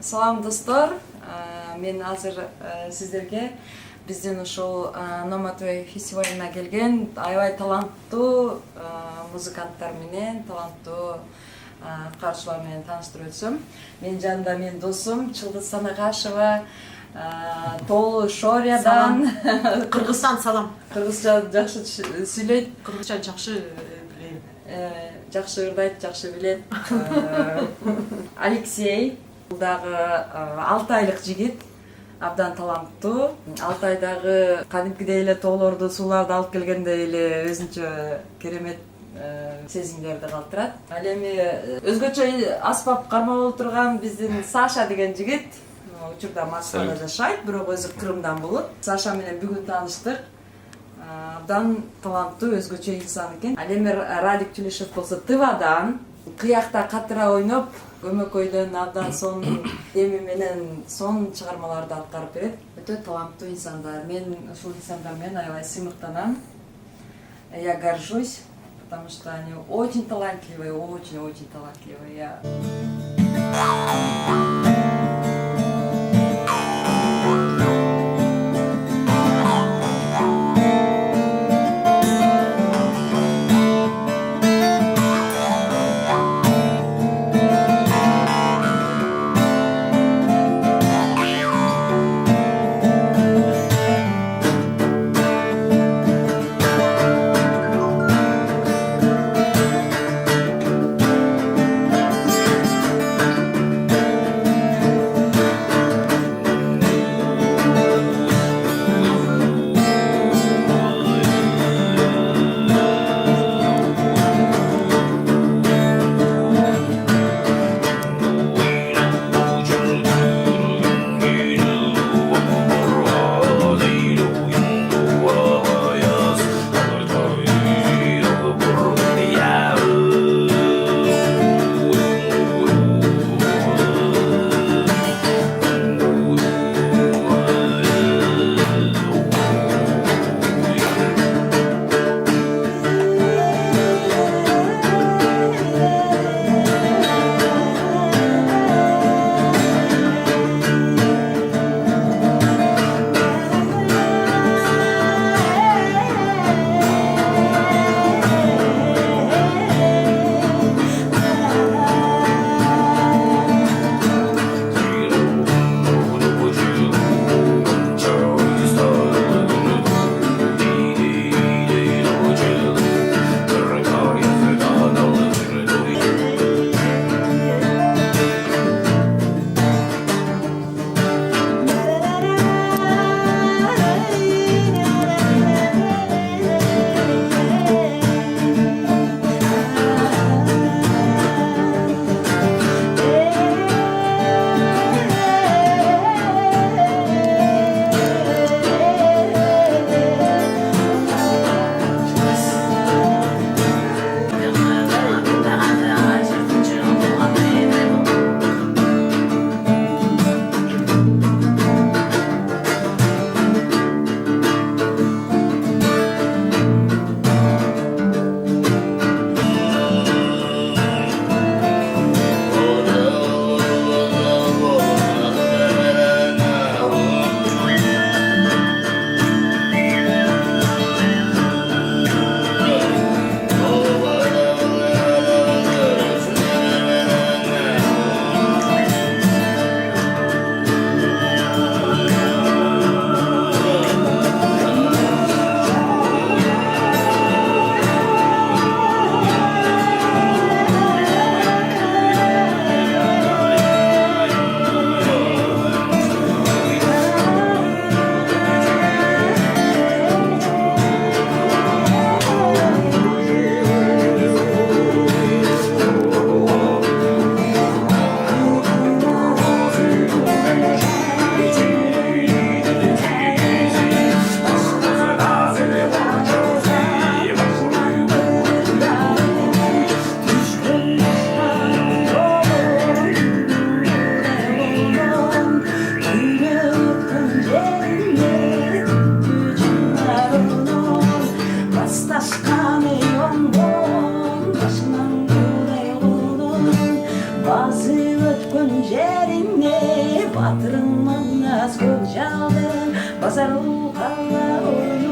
Салам достор, мен азыр сиздерге биздин ушул Номатвей фестивалына келген аябай таланттуу музыканттар менен, таланттуу каршылар менен тааныштырып өтсөм. Менин жанымда менин досум Чылдыз Санагашева, Толу Шориядан. Кыргызстан салам. Кыргызча жакшы сүйлөйт. Кыргызча жакшы билем. Жакшы ырдайт, жакшы билет. Алексей дагы 6 айлык жигит, абдан таланттуу. 6 айдагы кадимкидей эле тоолорду, сууларды алып келгендей эле өзүнчө керемет сезимдерди калтырат. Ал эми өзгөчө аспап кармап отурган биздин Саша деген жигит учурда Москвада жашайт, бирок өзү Крымдан болот. Саша менен бүгүн тааныштык. Абдан таланттуу, өзгөчө инсан экен. Ал эми Радик Тюлешев болсо Тывадан кыякта катыра ойноп, көмөкөйдөн абдан сонун эми менен сонун чыгармаларды аткарып берет. Өтө таланттуу инсандар. Мен ушул инсандар менен аябай сыймыктанам. Я горжусь, потому что они очень талантливые, очень-очень талантливые. Bazı ötkün yerine батырыңмын аз көп жалдың базарыл қала ойын